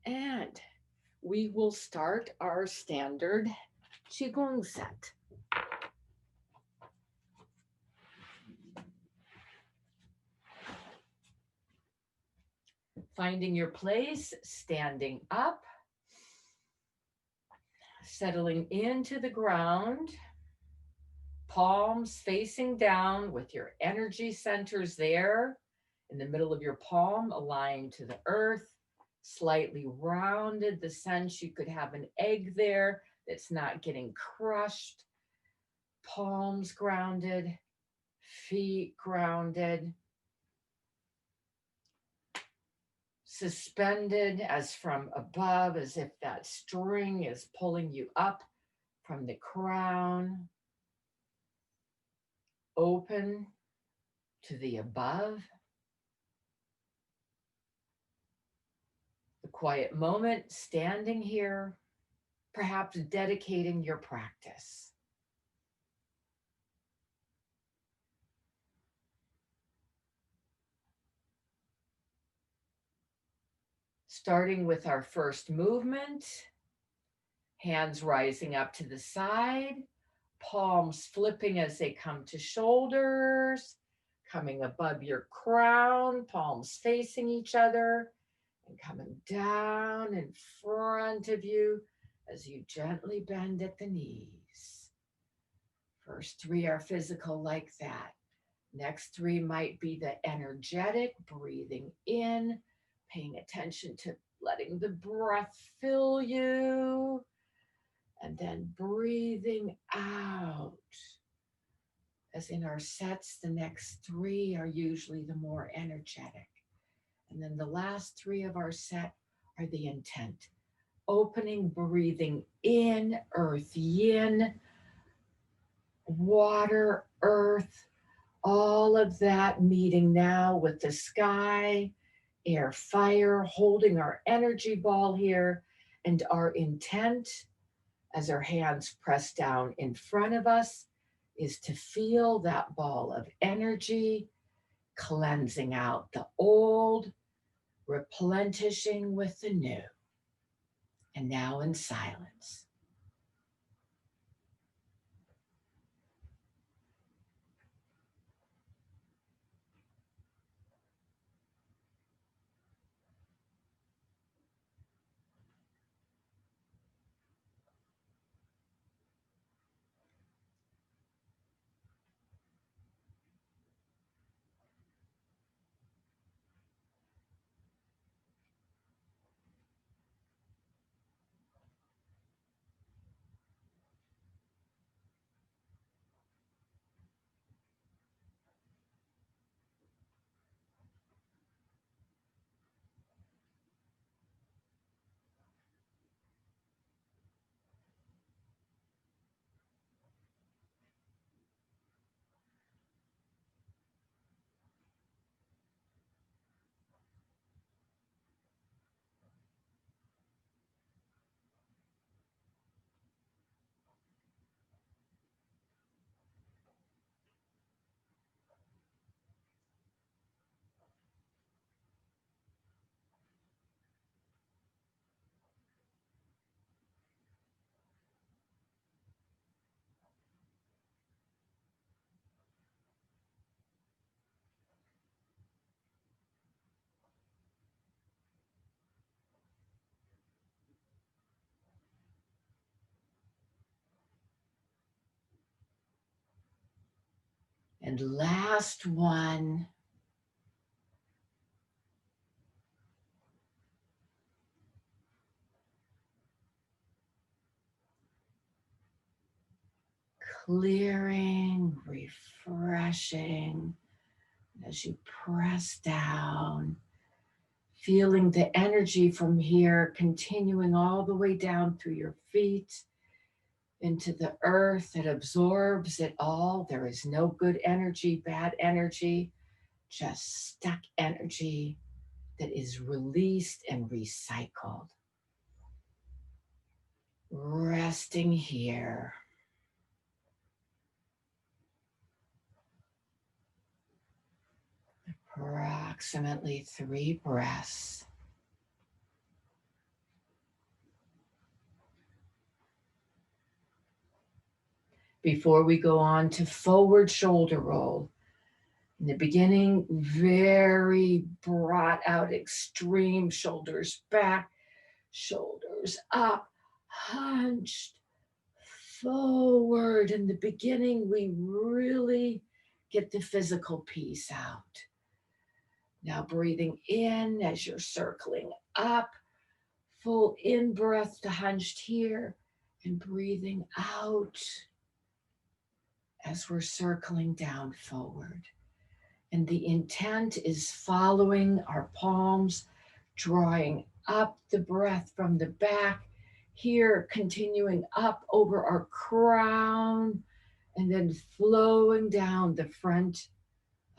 And we will start our standard QiGong set. Finding your place, standing up, settling into the ground, palms facing down with your energy centers there in the middle of your palm, aligned to the earth, slightly rounded, the sense you could have an egg there that's not getting crushed, palms grounded, feet grounded, suspended as from above, as if that string is pulling you up from the crown, open to the above. The quiet moment, standing here, perhaps dedicating your practice. Starting with our first movement, hands rising up to the side, palms flipping as they come to shoulders, coming above your crown, palms facing each other, and coming down in front of you as you gently bend at the knees. First three are physical like that. Next three might be the energetic, breathing in, paying attention to letting the breath fill you, and then breathing out. As in our sets, the next three are usually the more energetic. And then the last three of our set are the intent. Opening, breathing in, earth, yin, water, earth, all of that meeting now with the sky, air, fire, holding our energy ball here, and our intent as our hands press down in front of us is to feel that ball of energy cleansing out the old, replenishing with the new. And now in silence. And last one. Clearing, refreshing as you press down, feeling the energy from here continuing all the way down through your feet into the earth that absorbs it all. There is no good energy, bad energy, just stuck energy that is released and recycled. Resting here. Approximately 3 breaths. Before we go on to forward shoulder roll, in the beginning, very brought out, extreme shoulders back, shoulders up, hunched forward. In the beginning, we really get the physical piece out. Now, breathing in as you're circling up, full in breath to hunched here, and breathing out as we're circling down forward. And the intent is following our palms, drawing up the breath from the back, here continuing up over our crown, and then flowing down the front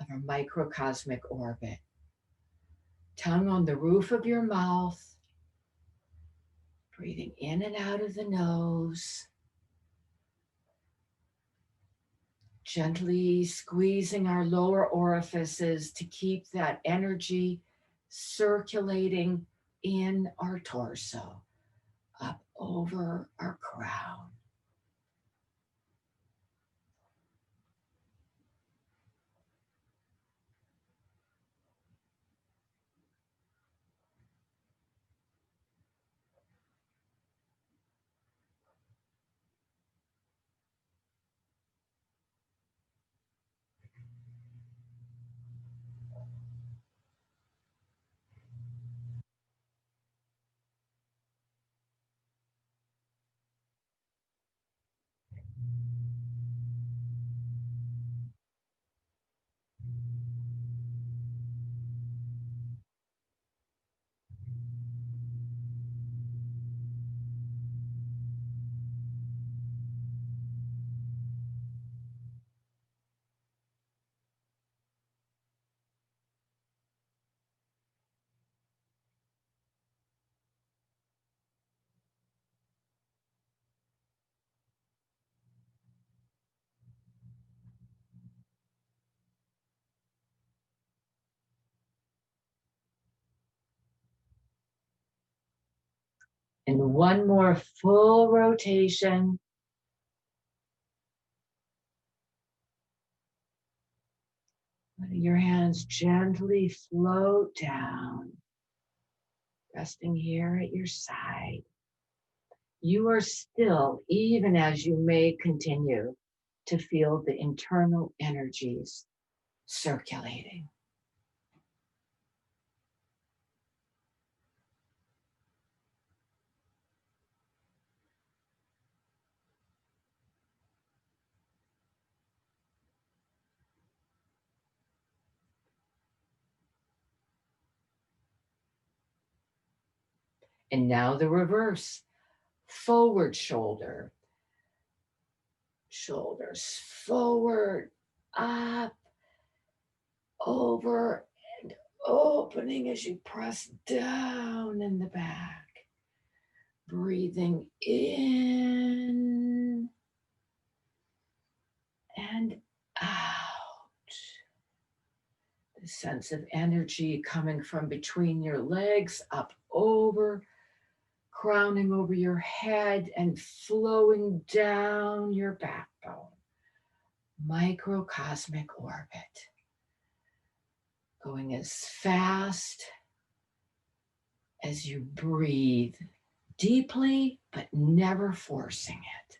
of our microcosmic orbit. Tongue on the roof of your mouth, breathing in and out of the nose, gently squeezing our lower orifices to keep that energy circulating in our torso, up over our crown. And one more full rotation. Letting your hands gently float down, resting here at your side. You are still, even as you may continue to feel the internal energies circulating. And now the reverse. Forward shoulder, shoulders forward, up, over, and opening as you press down in the back. Breathing in and out. The sense of energy coming from between your legs, up over, crowning over your head and flowing down your backbone. Microcosmic orbit. Going as fast as you breathe deeply, but never forcing it.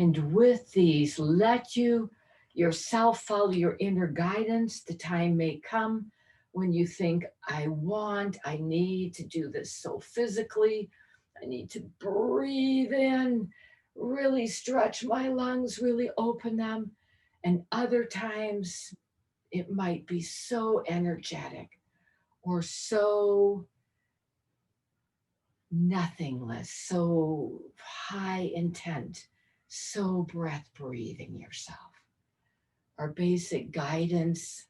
And with these, let yourself follow your inner guidance. The time may come when you think, I need to do this so physically. I need to breathe in, really stretch my lungs, really open them. And other times, it might be so energetic or so nothingness, so high intent, so breath breathing yourself. Our basic guidance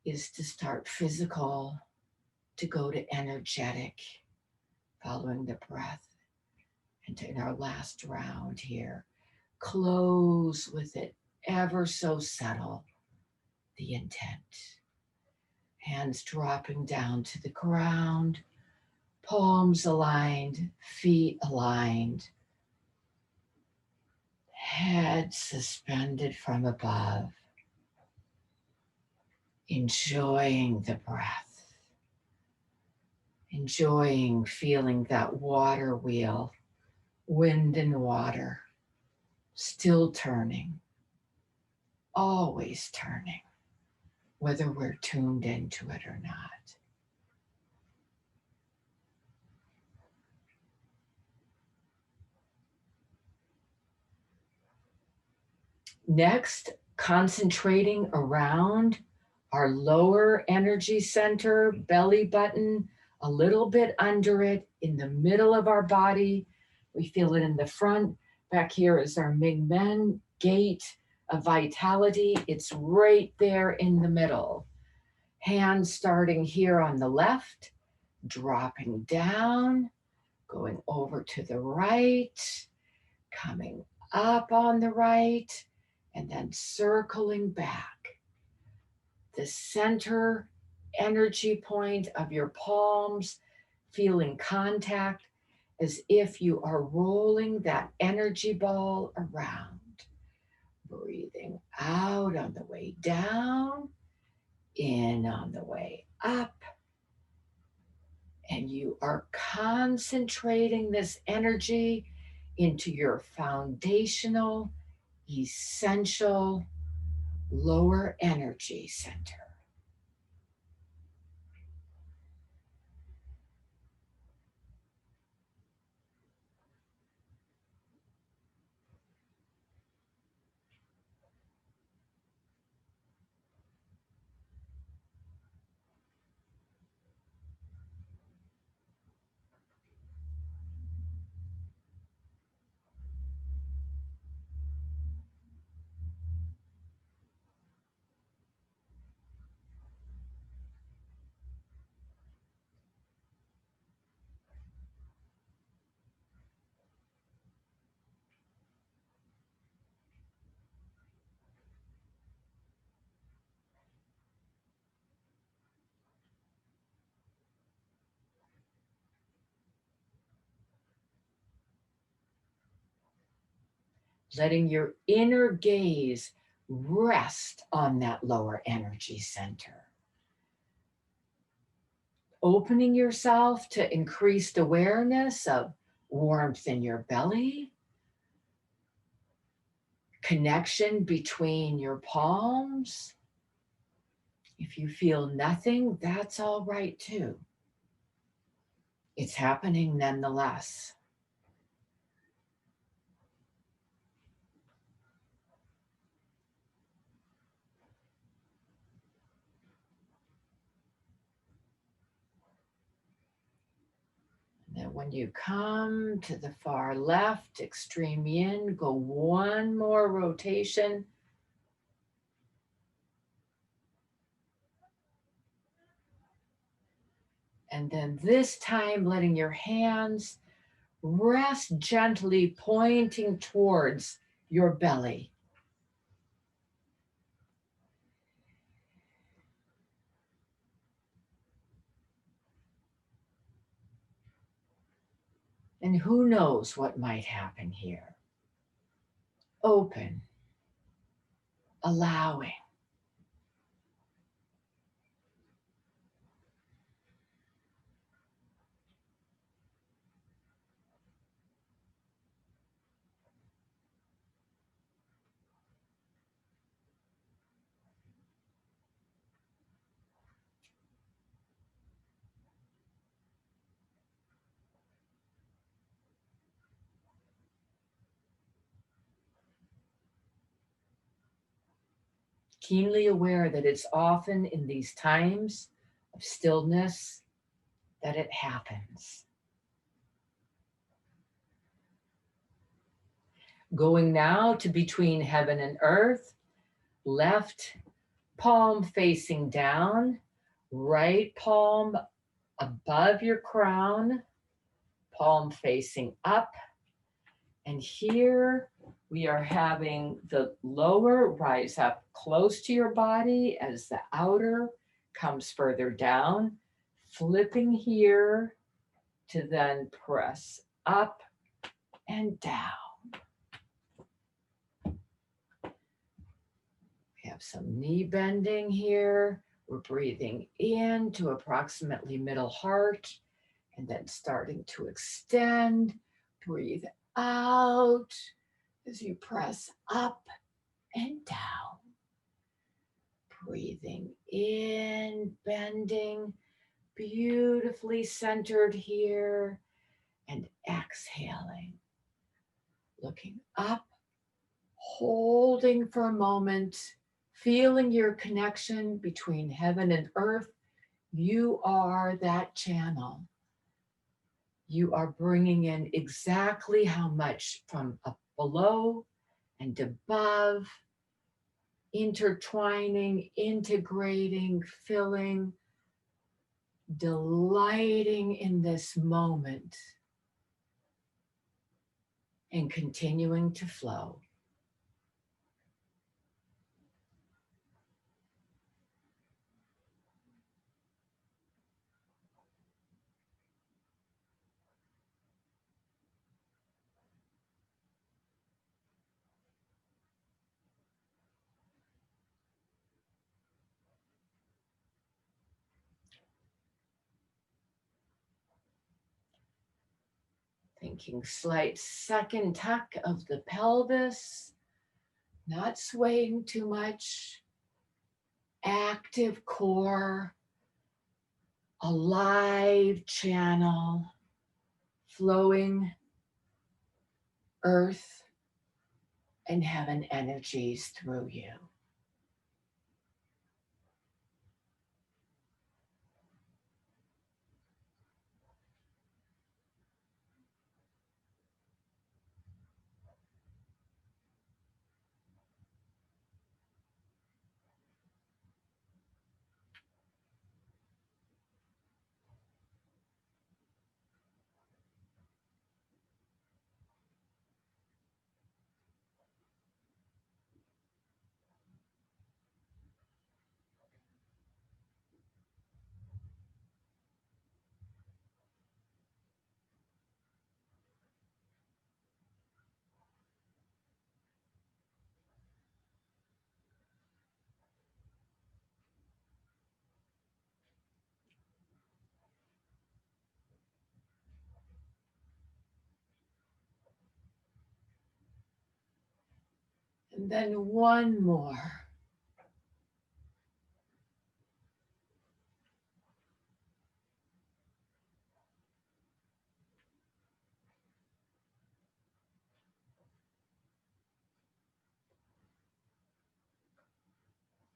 is to start physical, to go to energetic, following the breath. And in our last round here, close with it, ever so subtle, the intent. Hands dropping down to the ground, palms aligned, feet aligned, head suspended from above, enjoying the breath, enjoying feeling that water wheel, wind and water, still turning, always turning, whether we're tuned into it or not. Next, concentrating around our lower energy center, belly button, a little bit under it, in the middle of our body. We feel it in the front. Back here is our Ming Men gate of vitality. It's right there in the middle. Hands starting here on the left, dropping down, going over to the right, coming up on the right, and then circling back. The center energy point of your palms, feeling contact as if you are rolling that energy ball around. Breathing out on the way down, in on the way up. And you are concentrating this energy into your foundational, essential, lower energy center. Letting your inner gaze rest on that lower energy center. Opening yourself to increased awareness of warmth in your belly, connection between your palms. If you feel nothing, that's all right too. It's happening nonetheless. Then when you come to the far left, extreme yin, go one more rotation. And then this time, letting your hands rest gently, pointing towards your belly. And who knows what might happen here? Open, allowing. keenly aware that it's often in these times of stillness that it happens. Going now to between heaven and earth, left palm facing down, right palm above your crown, palm facing up. And here we are having the lower rise up close to your body as the outer comes further down, flipping here to then press up and down. We have some knee bending here. We're breathing in to approximately middle heart and then starting to extend. Breathe out as you press up and down. Breathing in, bending, beautifully centered here, and exhaling. Looking up, holding for a moment, feeling your connection between heaven and earth. You are that channel. You are bringing in exactly how much from up below and above, intertwining, integrating, filling, delighting in this moment, and continuing to flow. Thinking slight second tuck of the pelvis, not swaying too much, active core, alive channel, flowing earth and heaven energies through you. And then one more.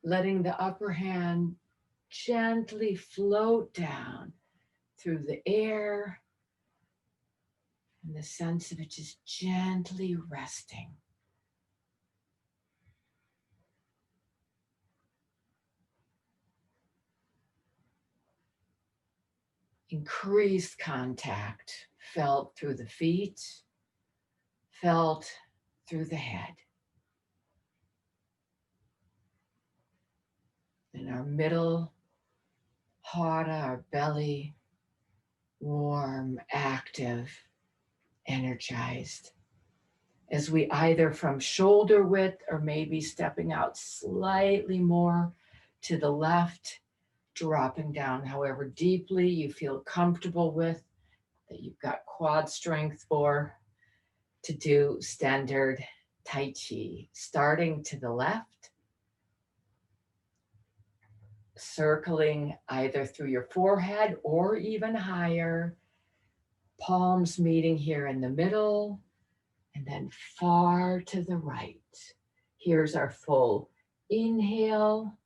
Letting the upper hand gently float down through the air, and the sense of it just gently resting. Increased contact felt through the feet, felt through the head. In our middle, heart, our belly, warm, active, energized. As we either from shoulder width or maybe stepping out slightly more to the left, dropping down however deeply you feel comfortable with, that you've got quad strength for, to do standard Tai Chi. Starting to the left, circling either through your forehead or even higher, palms meeting here in the middle, and then far to the right. Here's our full Inhale,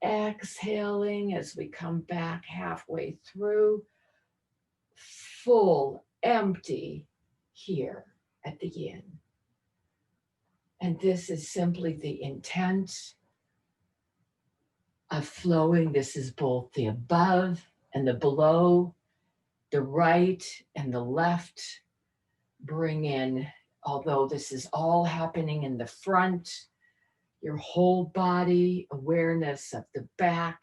exhaling as we come back halfway through, full, empty here at the yin. And this is simply the intent of flowing. This is both the above and the below, the right and the left. Bring in, although this is all happening in the front, your whole body, awareness of the back,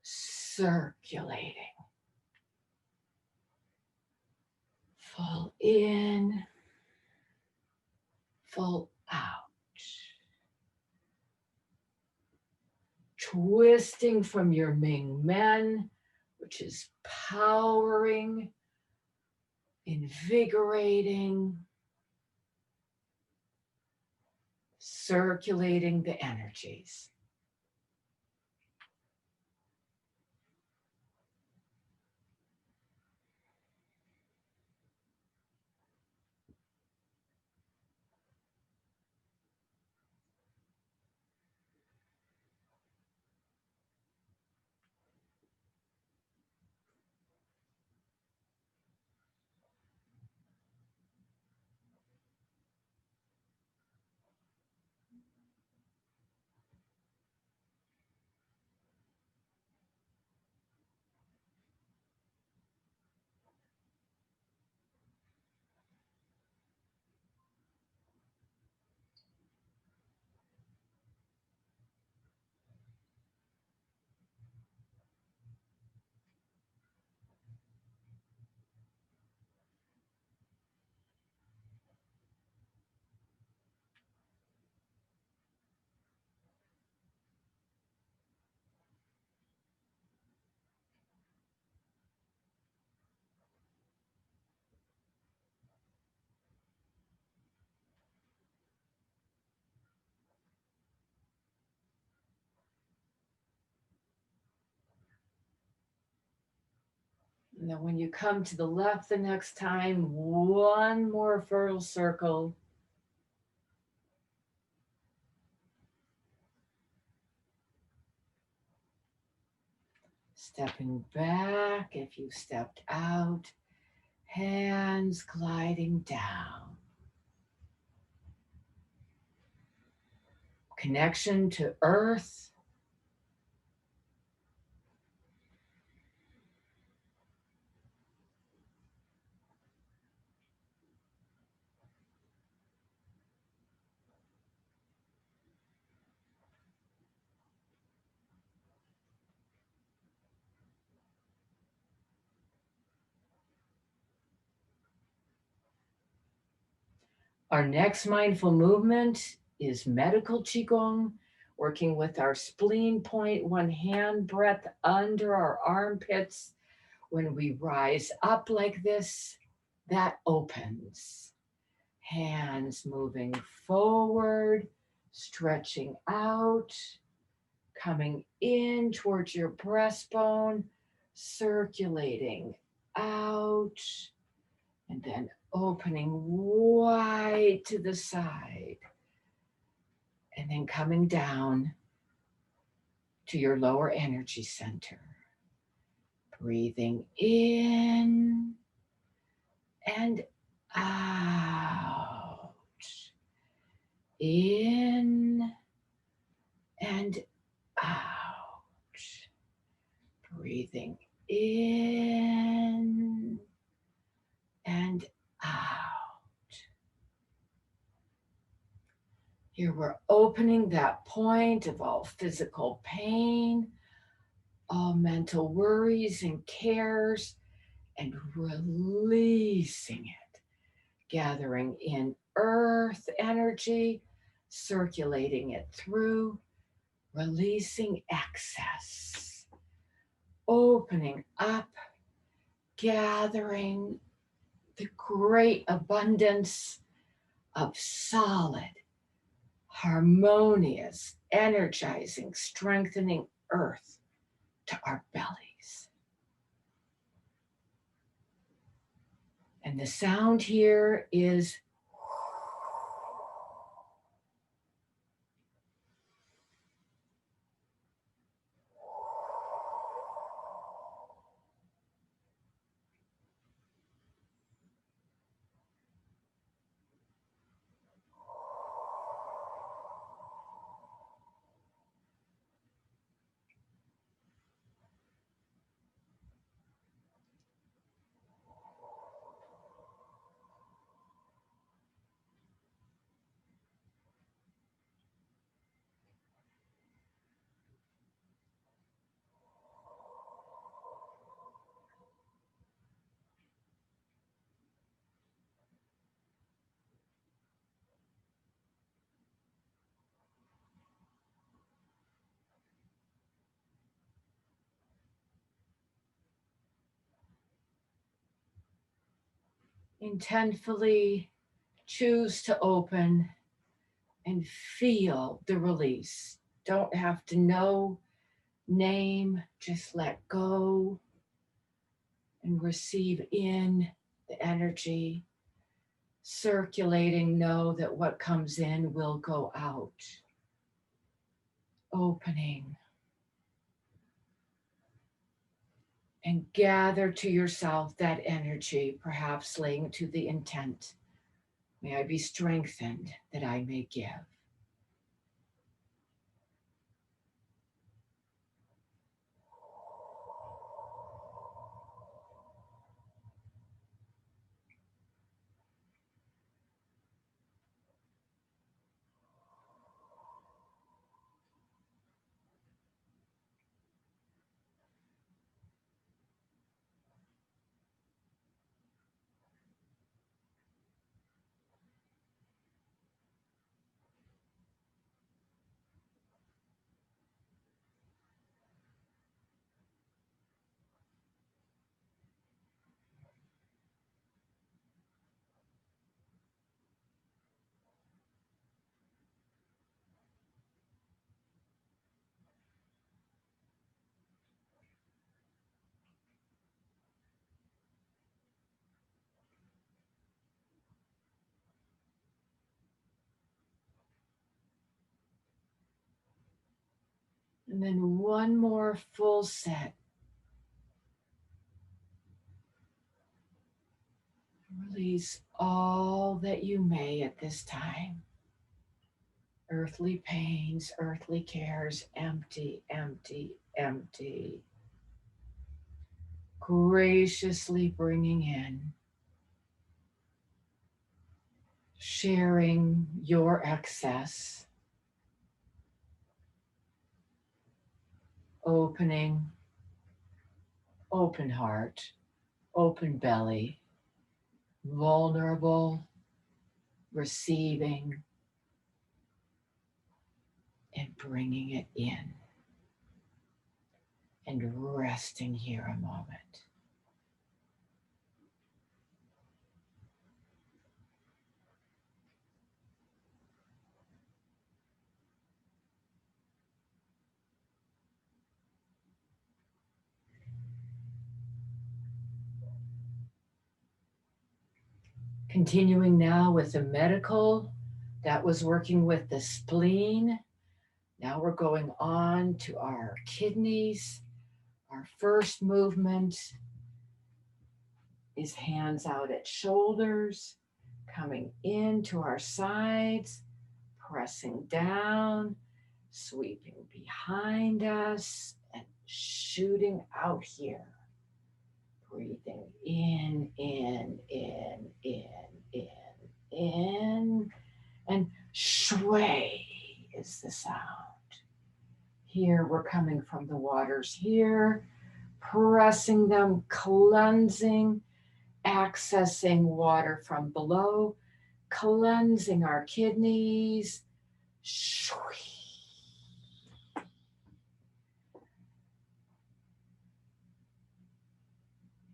circulating. Full in, full out. Twisting from your Ming Men, which is powering, invigorating, circulating the energies. And then when you come to the left the next time, one more full circle. Stepping back if you stepped out, hands gliding down. Connection to earth. Our next mindful movement is medical QiGong, working with our spleen point, one hand breath under our armpits. When we rise up like this, that opens. Hands moving forward, stretching out, coming in towards your breastbone, circulating out, and then opening wide to the side, and then coming down to your lower energy center. Breathing in and out. In and out. Breathing in and out. Here we're opening that point of all physical pain, all mental worries and cares, and releasing it, gathering in earth energy, circulating it through, releasing excess, opening up, gathering the great abundance of solid, harmonious, energizing, strengthening earth to our bellies. And the sound here is Intentfully choose to open and feel the release. Don't have to know, name, just let go and receive in the energy. Circulating, know that what comes in will go out. Opening. And gather to yourself that energy, perhaps laying to the intent. May I be strengthened that I may give. And then one more full set. Release all that you may at this time. Earthly pains, earthly cares, empty, empty, empty. Graciously bringing in, sharing your excess, opening, open heart, open belly, vulnerable, receiving, and bringing it in, and resting here a moment. Continuing now with the medical, that was working with the spleen. Now we're going on to our kidneys. Our first movement is hands out at shoulders, coming into our sides, pressing down, sweeping behind us, and shooting out here. Breathing in, in, and sway is the sound. Here we're coming from the waters here, pressing them, cleansing, accessing water from below, cleansing our kidneys.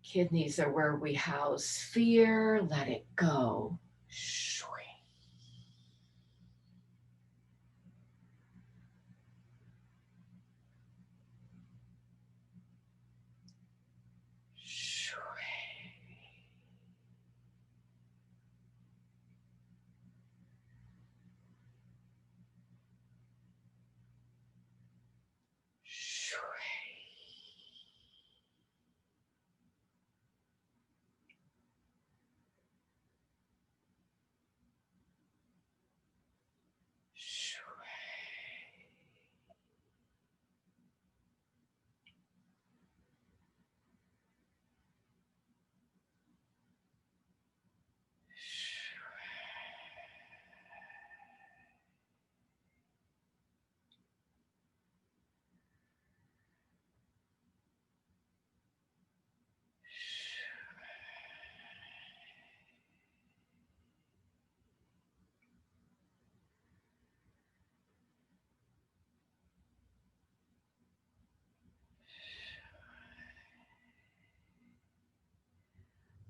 Kidneys are where we house fear. Let it go.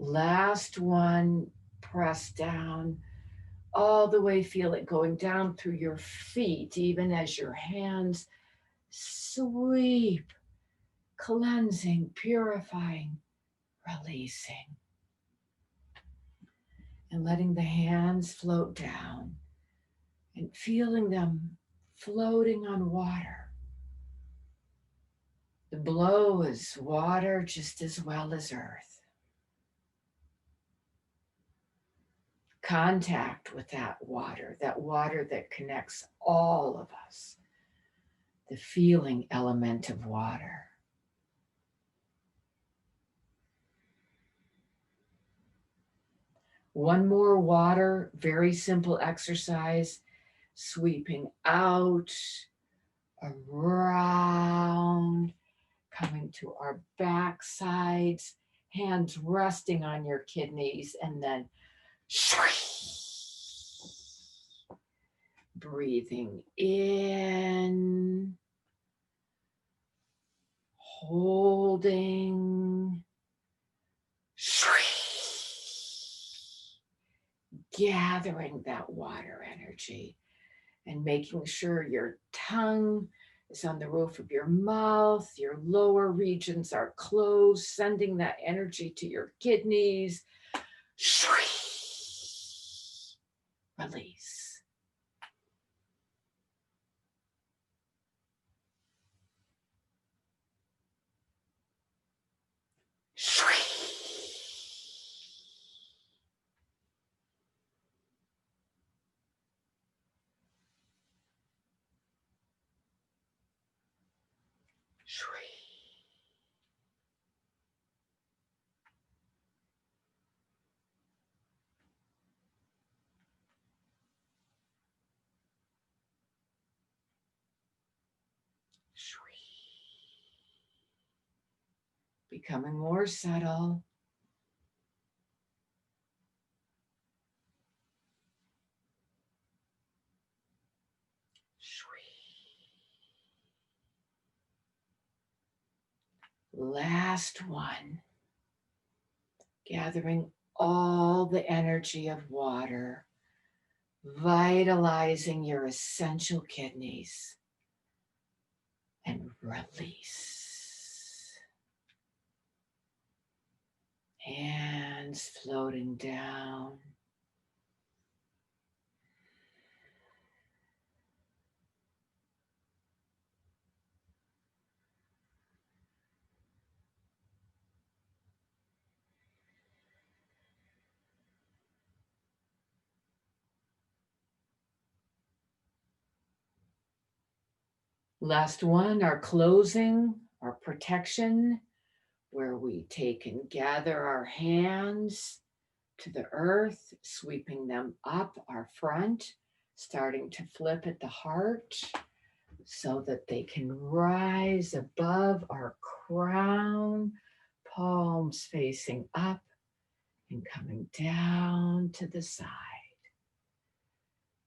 Last one, press down all the way, feel it going down through your feet, even as your hands sweep, cleansing, purifying, releasing, and letting the hands float down and feeling them floating on water. The blow is water just as well as earth. Contact with that water that connects all of us, the feeling element of water. One more water, very simple exercise, sweeping out, around, coming to our back sides, hands resting on your kidneys, and then breathing in, holding, gathering that water energy and making sure your tongue is on the roof of your mouth, your lower regions are closed, sending that energy to your kidneys. Release. Becoming more subtle. Last one. Gathering all the energy of water, vitalizing your essential kidneys, and release. Hands floating down. Last one, our closing, our protection, where we take and gather our hands to the earth, sweeping them up our front, starting to flip at the heart so that they can rise above our crown, palms facing up and coming down to the side.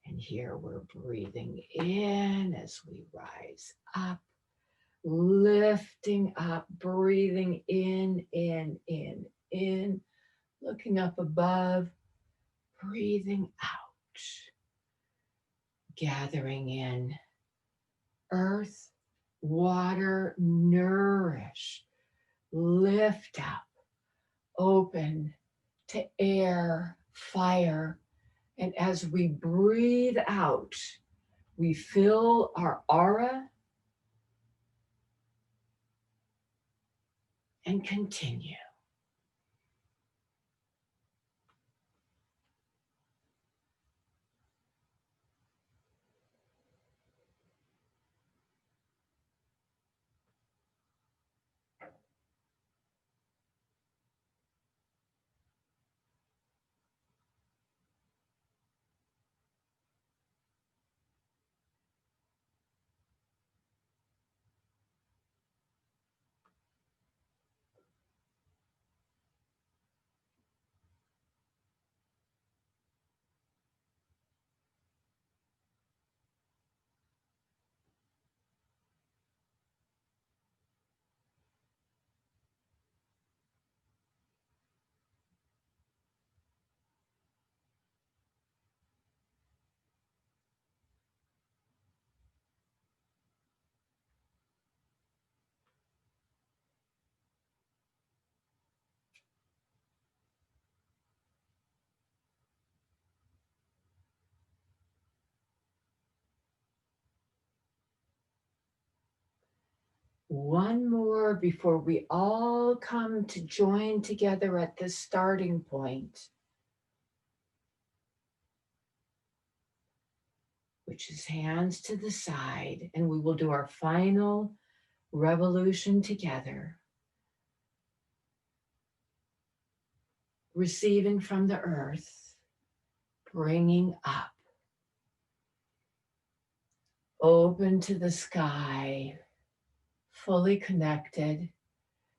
And here we're breathing in as we rise up, lifting up, breathing in, looking up above, breathing out, gathering in earth, water, nourish, lift up, open to air, fire. And as we breathe out, we fill our aura and continue. One more before we all come to join together at the starting point, which is hands to the side, and we will do our final revolution together, receiving from the earth, bringing up, open to the sky, fully connected.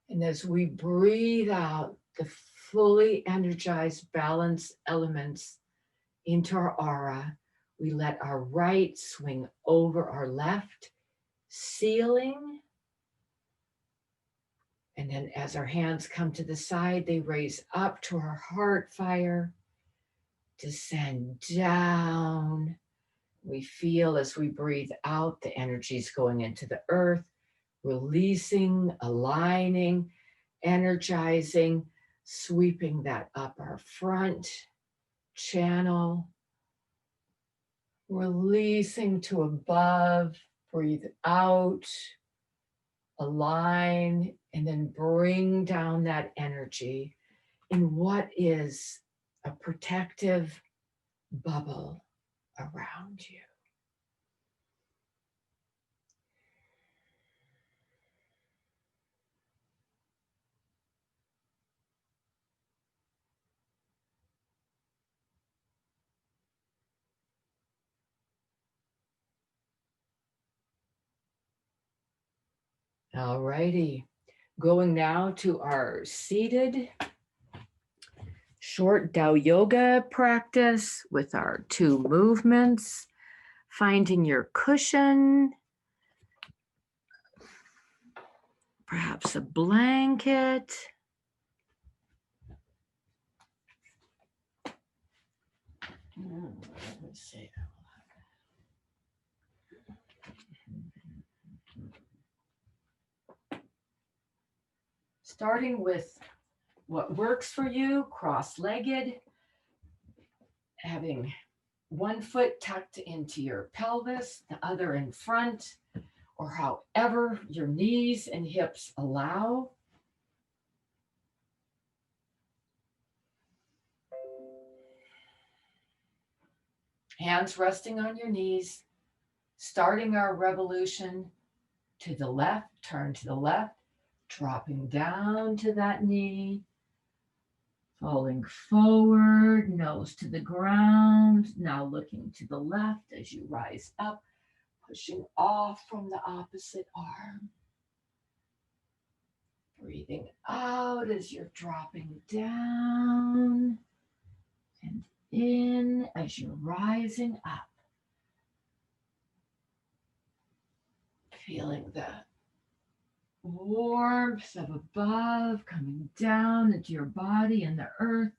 And as we breathe out the fully energized, balanced elements into our aura, we let our right swing over our left, sealing. And then as our hands come to the side, they raise up to our heart fire, descend down. We feel as we breathe out the energies going into the earth, releasing, aligning, energizing, sweeping that up our front channel, releasing to above, breathe out, align, and then bring down that energy in what is a protective bubble around you. All righty. Going now to our seated short Tao yoga practice with our 2 movements. Finding your cushion, perhaps a blanket. Let's see. Starting with what works for you, cross-legged, having one foot tucked into your pelvis, the other in front, or however your knees and hips allow. Hands resting on your knees, starting our revolution to the left, turn to the left, dropping down to that knee, falling forward, nose to the ground, now looking to the left as you rise up, pushing off from the opposite arm. Breathing out as you're dropping down and in as you're rising up. Feeling the warmth of above coming down into your body and the earth,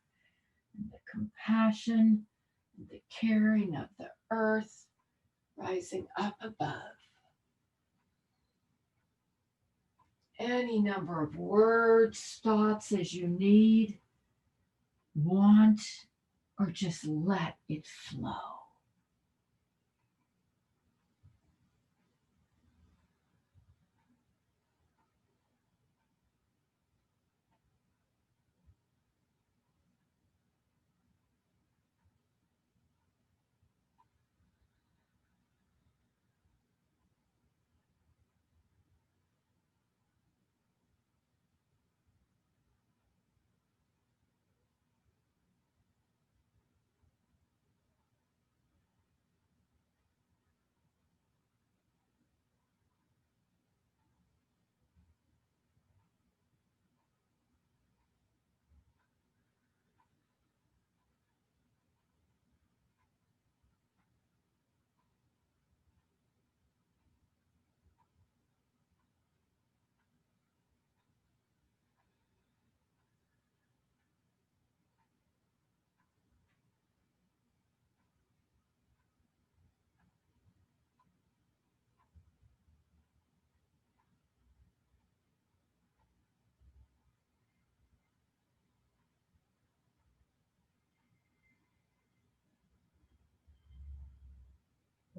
and the compassion and the caring of the earth rising up above. Any number of words, thoughts as you need, want, or just let it flow.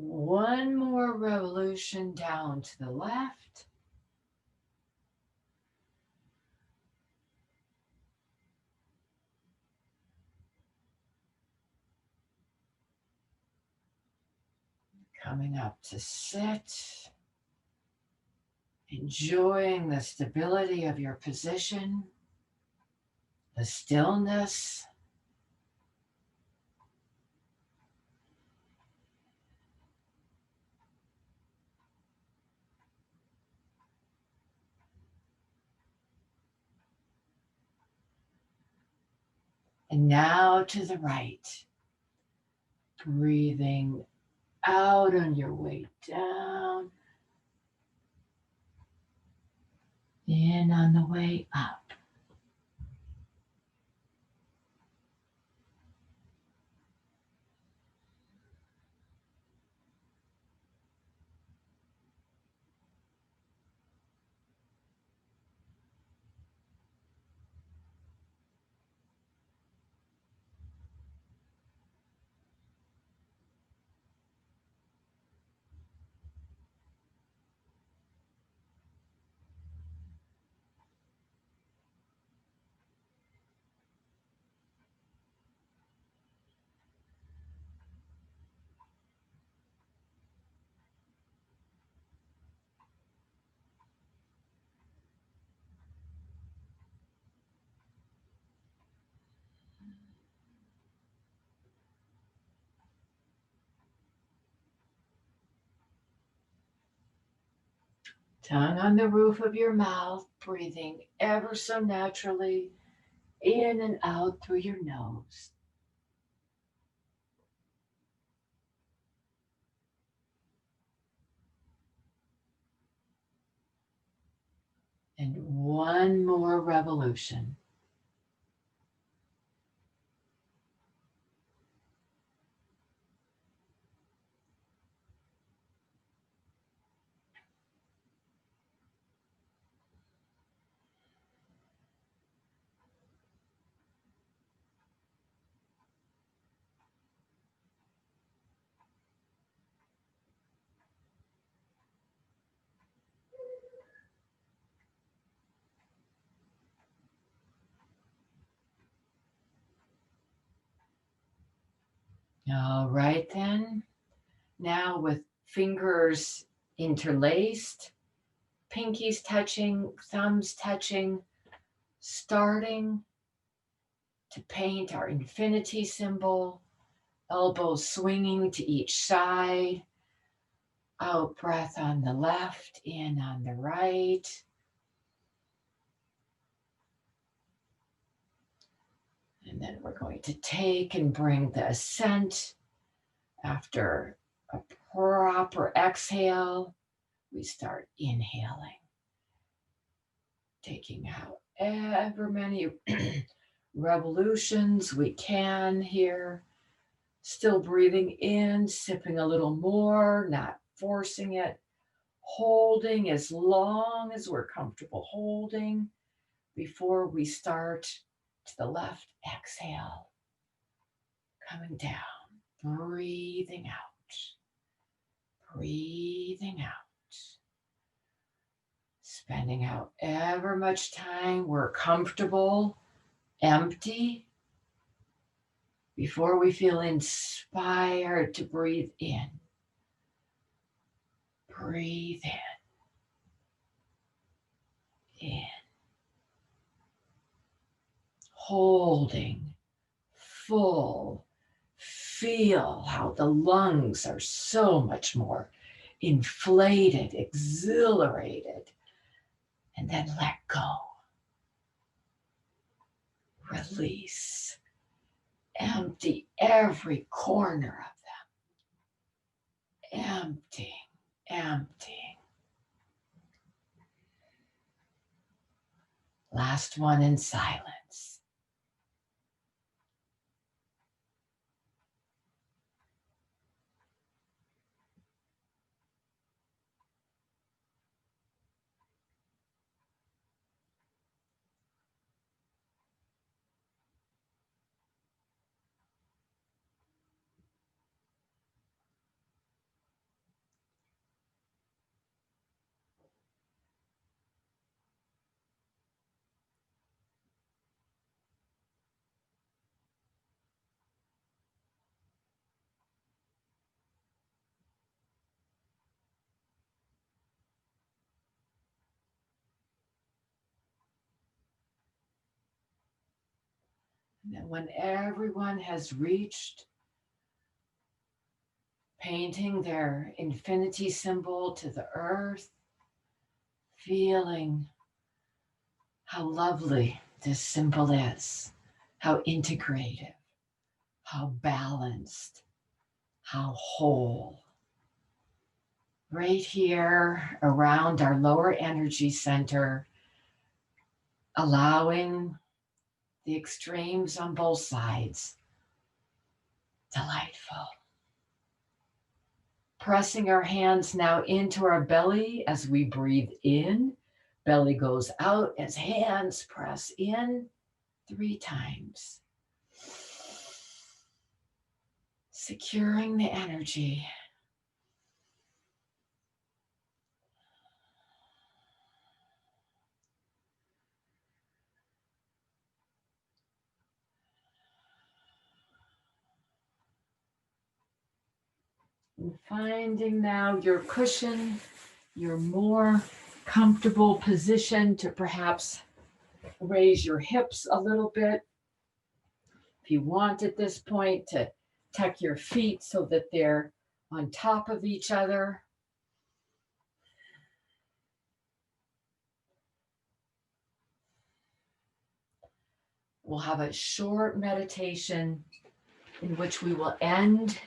One more revolution down to the left. Coming up to sit, enjoying the stability of your position, the stillness. And now to the right, breathing out on your way down, in on the way up. Tongue on the roof of your mouth, breathing ever so naturally in and out through your nose. And one more revolution. All right, then. Now, with fingers interlaced, pinkies touching, thumbs touching, starting to paint our infinity symbol, elbows swinging to each side, out breath on the left, in on the right. And then we're going to take and bring the ascent after a proper exhale. We start inhaling, taking however many revolutions we can here. Still breathing in, sipping a little more, not forcing it, holding as long as we're comfortable holding before we start to the left. Exhale, coming down, breathing out, breathing out. Spending however much time we're comfortable, empty, before we feel inspired to breathe in. Breathe in, holding, full. Feel how the lungs are so much more inflated, exhilarated, and then let go. Release. Empty every corner of them. Emptying, emptying. Last one in silence. And when everyone has reached, painting their infinity symbol to the earth, feeling how lovely this symbol is, how integrative, how balanced, how whole. Right here around our lower energy center, allowing the extremes on both sides. Delightful. Pressing our hands now into our belly as we breathe in. Belly goes out as hands press in 3 times. Securing the energy. And finding now your cushion, your more comfortable position to perhaps raise your hips a little bit. If you want at this point to tuck your feet so that they're on top of each other. We'll have a short meditation in which we will end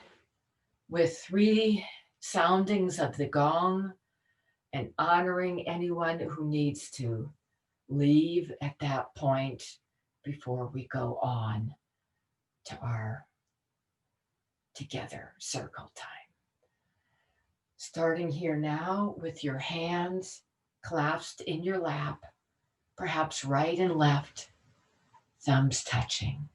with 3 soundings of the gong and honoring anyone who needs to leave at that point before we go on to our together circle time. Starting here now with your hands clasped in your lap, perhaps right and left, thumbs touching.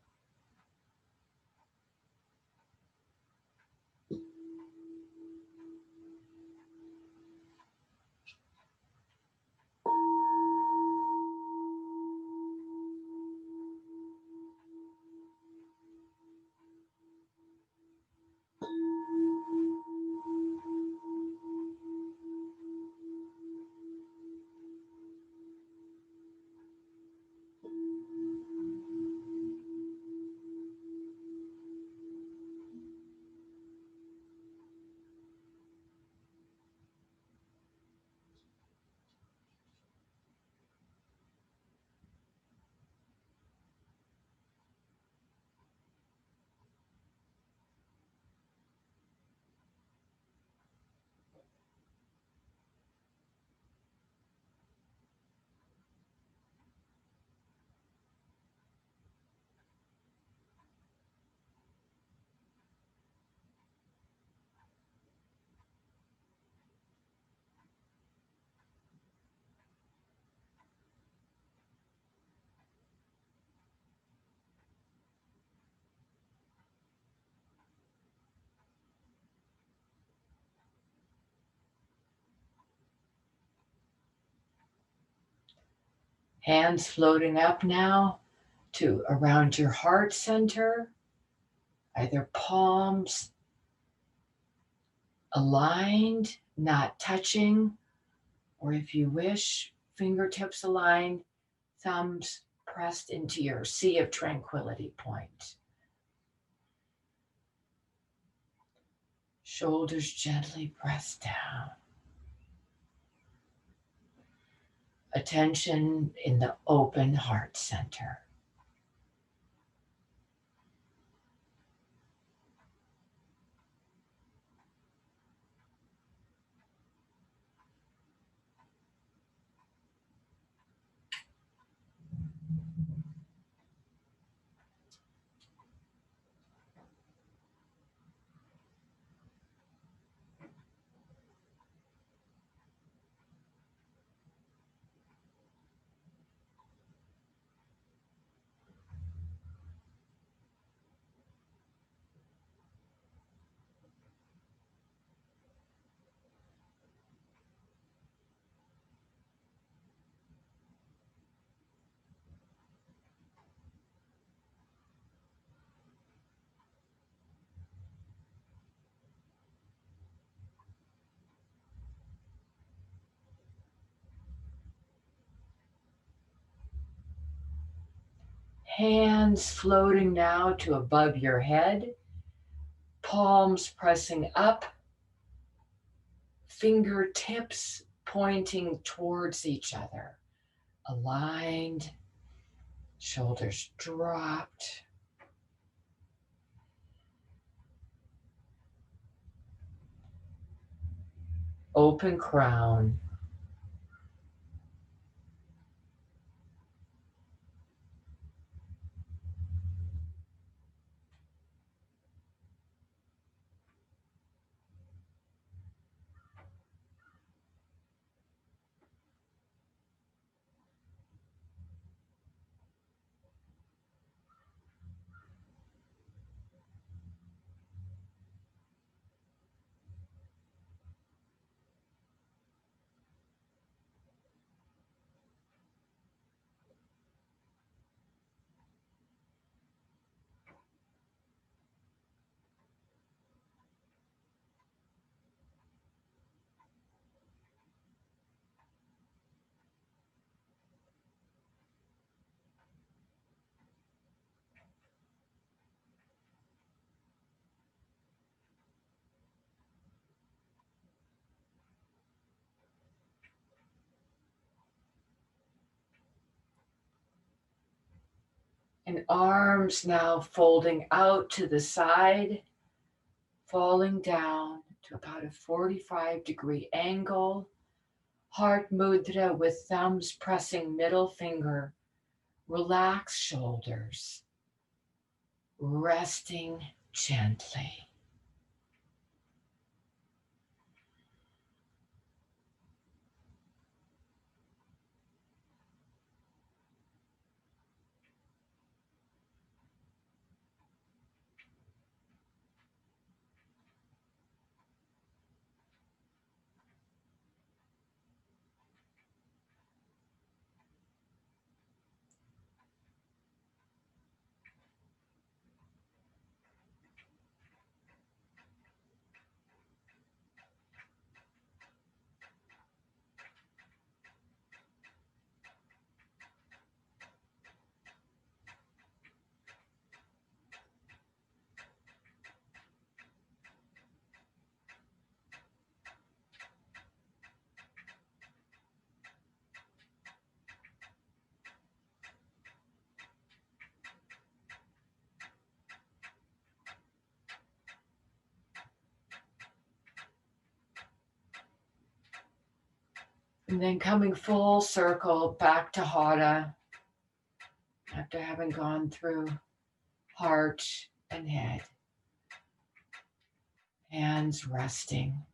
Hands floating up now to around your heart center, either palms aligned, not touching, or if you wish, fingertips aligned, thumbs pressed into your sea of tranquility point. Shoulders gently pressed down. Attention in the open heart center. Hands floating now to above your head, palms pressing up, fingertips pointing towards each other, aligned, shoulders dropped. Open crown. And arms now folding out to the side, falling down to about a 45-degree angle. Heart mudra with thumbs pressing middle finger. Relax shoulders, resting gently. And then coming full circle back to Hara after having gone through heart and head. Hands resting.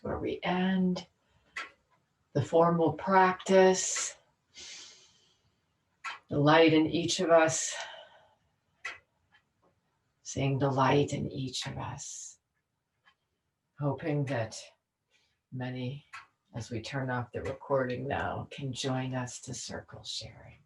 where we end the formal practice. The light in each of us, seeing the light in each of us, hoping that many, as we turn off the recording now, can join us to circle sharing.